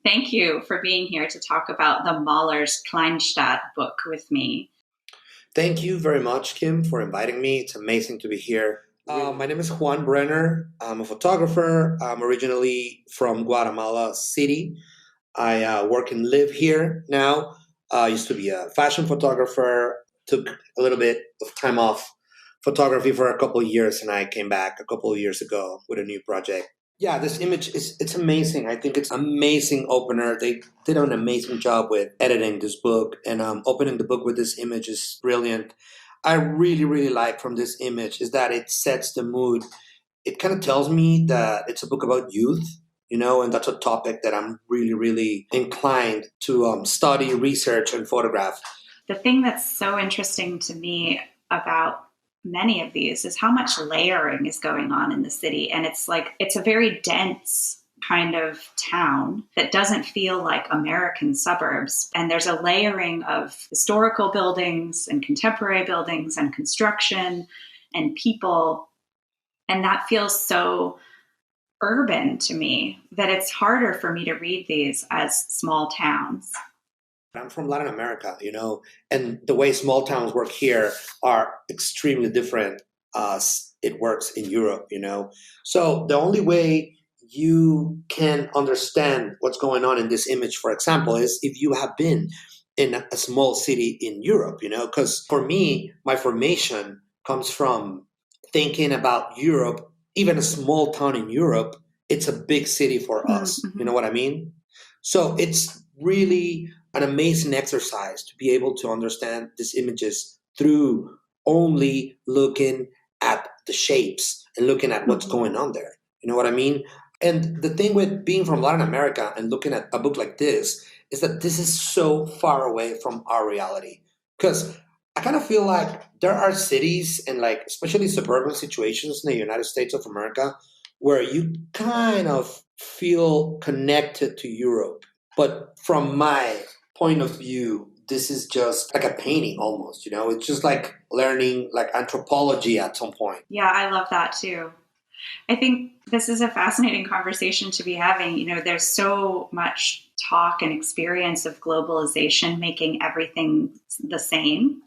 Thank you for being here to talk about the Mahler's Kleinstadt book with me. Thank you very much, Kim, for inviting me. It's amazing to be here. My name is Juan Brenner. I'm a photographer. I'm originally from Guatemala City. I work and live here now. I used to be a fashion photographer, took a little bit of time off photography for a couple of years, and I came back a couple of years ago with a new project. Yeah, this image is it's amazing. I think it's amazing opener. They did an amazing job with editing this book, and opening the book with this image is brilliant. I really, really like from this image is that it sets the mood. It kind of tells me that it's a book about youth, and that's a topic that I'm really, really inclined to study, research, and photograph. The thing that's so interesting to me about many of these is how much layering is going on in the city. And it's like, it's a very dense kind of town that doesn't feel like American suburbs. And there's a layering of historical buildings and contemporary buildings and construction and people. And that feels so urban to me that it's harder for me to read these as small towns. I'm from Latin America, and the way small towns work here are extremely different as it works in Europe. So the only way you can understand what's going on in this image, for example, is if you have been in a small city in Europe, because for me, my formation comes from thinking about Europe, even a small town in Europe, it's a big city for us. You Mm-hmm. know what I mean? So it's really an amazing exercise to be able to understand these images through only looking at the shapes and looking at what's Mm-hmm. going on there. You know what I mean? And the thing with being from Latin America and looking at a book like this is that this is so far away from our reality. Because I kind of feel like there are cities and like especially suburban situations in the United States of America where you kind of feel connected to Europe. But from my point of view, this is just like a painting almost. It's just like learning like anthropology at some point. Yeah, I love that too. I think this is a fascinating conversation to be having. There's so much talk and experience of globalization making everything the same,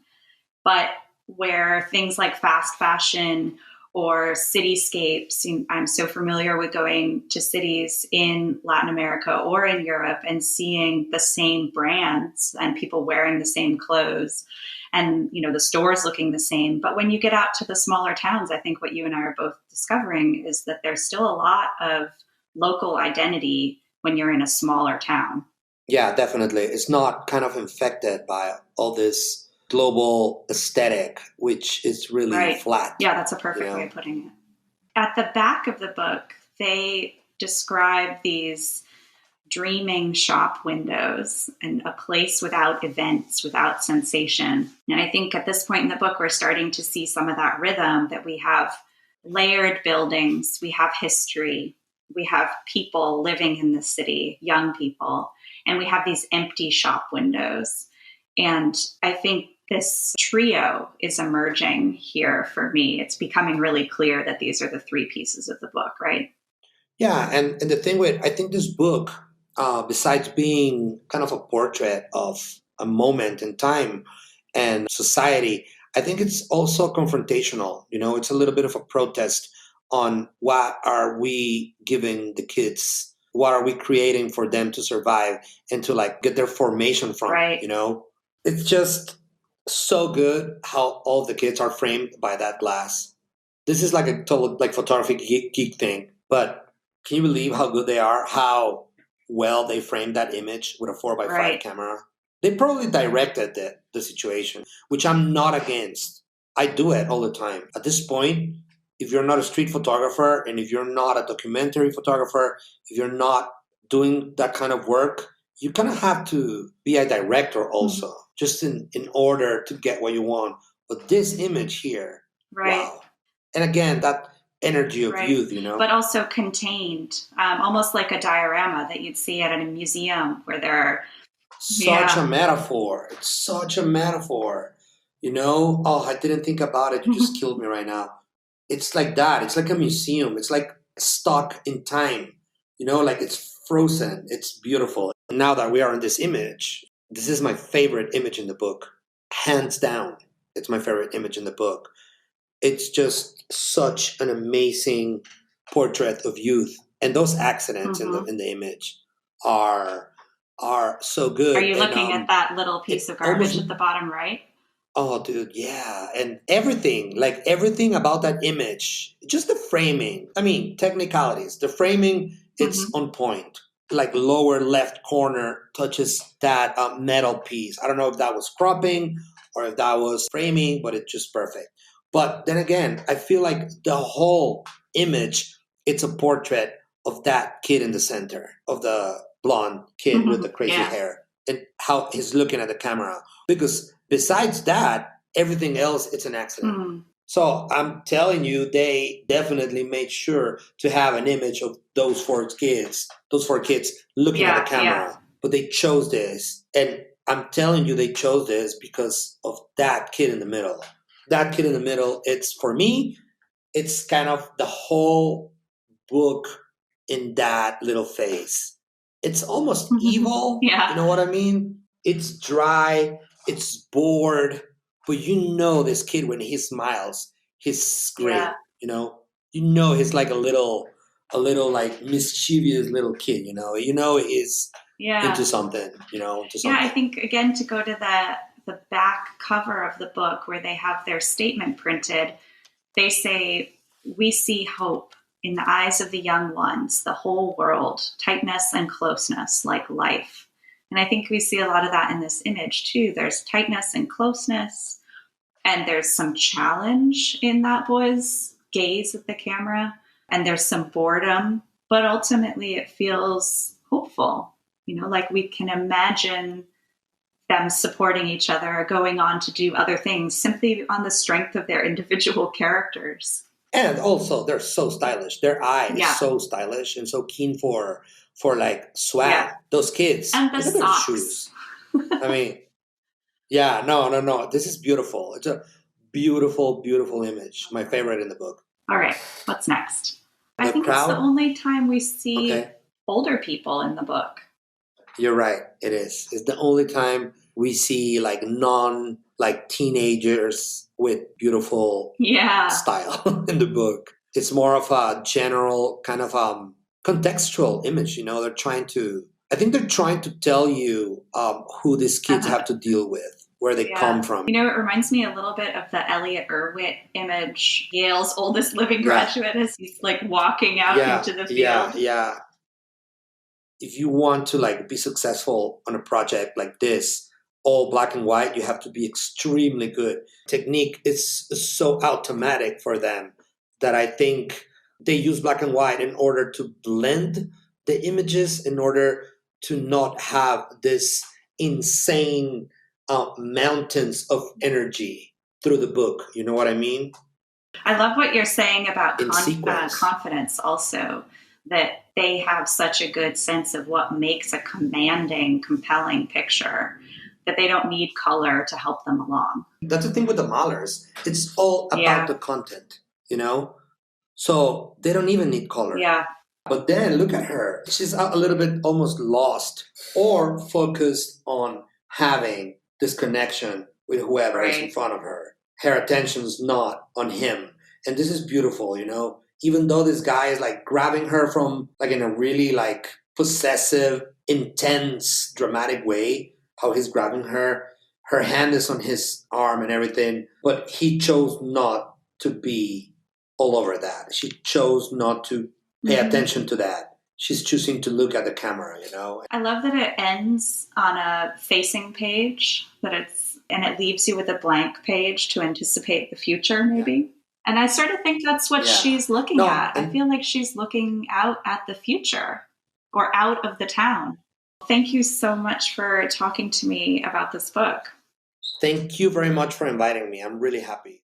but where things like fast fashion or cityscapes, I'm so familiar with going to cities in Latin America or in Europe and seeing the same brands and people wearing the same clothes and the stores looking the same. But when you get out to the smaller towns, I think what you and I are both discovering is that there's still a lot of local identity when you're in a smaller town. Yeah, definitely. It's not kind of infected by all this global aesthetic, which is really Right. flat, Yeah, that's a you perfect way know? of putting it. At the back of the book, they describe these dreaming shop windows and a place without events, without sensation. And I think at this point in the book, we're starting to see some of that rhythm that we have layered buildings, we have history, we have people living in the city, young people, and we have these empty shop windows. And I think this trio is emerging here for me. It's becoming really clear that these are the three pieces of the book, right? Yeah, and the thing with I think this book, besides being kind of a portrait of a moment in time and society, I think it's also confrontational. It's a little bit of a protest on what are we giving the kids, what are we creating for them to survive and to like get their formation from. Right. It's just so good how all the kids are framed by that glass. This is like a total like photography geek thing, but can you believe how good they are? How well they framed that image with a 4x5 Right. camera? They probably directed the situation, which I'm not against. I do it all the time. At this point, if you're not a street photographer and if you're not a documentary photographer, if you're not doing that kind of work, you kind of have to be a director Mhm. also, just in order to get what you want. But this image here, Right. wow. And again, that energy of Right. youth. But also contained, almost like a diorama that you'd see at a museum where there are, Such a yeah. metaphor. It's such a metaphor. Oh, I didn't think about it. You just killed me right now. It's like that. It's like a museum. It's like stuck in time. Like it's frozen. It's beautiful. Now that we are on this image, this is my favorite image in the book. Hands down, it's my favorite image in the book. It's just such an amazing portrait of youth. And those accidents in the image are so good. Are you and, looking at that little piece of garbage almost, at the bottom right? oh, dude, yeah. And everything, like everything about that image, just the framing. I mean, technicalities. The framing, it's on point. Like lower left corner touches that metal piece. I don't know if that was cropping or if that was framing, but it's just perfect. But then again, I feel like the whole image, it's a portrait of that kid in the center, of the blonde kid with the crazy hair, and how he's looking at the camera. Because besides that, everything else, it's an accident. So I'm telling you, they definitely made sure to have an image of those four kids looking at the camera. But they chose this. And I'm telling you, they chose this because of that kid in the middle. That kid in the middle, it's, for me, it's kind of the whole book in that little face. It's almost evil. Yeah. You know what I mean? It's dry. It's bored. But you know this kid, when he smiles, he's great. Yeah. You know he's like a little like mischievous little kid. He's into something. I think, again, to go to the back cover of the book where they have their statement printed, they say, "We see hope in the eyes of the young ones, the whole world, tightness and closeness like life." And I think we see a lot of that in this image too. There's tightness and closeness, and there's some challenge in that boy's gaze at the camera, and there's some boredom, but ultimately it feels hopeful. Like we can imagine them supporting each other or going on to do other things simply on the strength of their individual characters. And also, they're so stylish. Their eye is so stylish and so keen for like swag. Yeah. Those kids. And the socks. Shoes. I mean, no. This is beautiful. It's a beautiful, beautiful image. My favorite in the book. All right. What's next? I think it's the only time we see older people in the book. You're right. It is. It's the only time we see like teenagers with beautiful style in the book. It's more of a general kind of contextual image. I think they're trying to tell you who these kids have to deal with, where they come from. It reminds me a little bit of the Elliot Erwitt image, Yale's oldest living graduate, as he's like walking out into the field. Yeah. If you want to be successful on a project like this, all black and white, you have to be extremely good. Technique is so automatic for them that I think they use black and white in order to blend the images, in order to not have this insane mountains of energy through the book. You know what I mean? I love what you're saying about confidence also, that they have such a good sense of what makes a commanding, compelling picture, that they don't need color to help them along. That's the thing with the Mahlers. It's all about the content, So they don't even need color. Yeah. But then look at her. She's a little bit almost lost or focused on having this connection with whoever is in front of her. Her attention's not on him. And this is beautiful, Even though this guy is grabbing her from in a really possessive, intense, dramatic way, how he's grabbing her hand is on his arm and everything, but he chose not to be all over that. She chose not to pay attention to that. She's choosing to look at the camera, I love that it ends on a facing page, and it leaves you with a blank page to anticipate the future, maybe. Yeah. And I sort of think that's what she's looking at. I feel like she's looking out at the future or out of the town. Thank you so much for talking to me about this book. Thank you very much for inviting me. I'm really happy.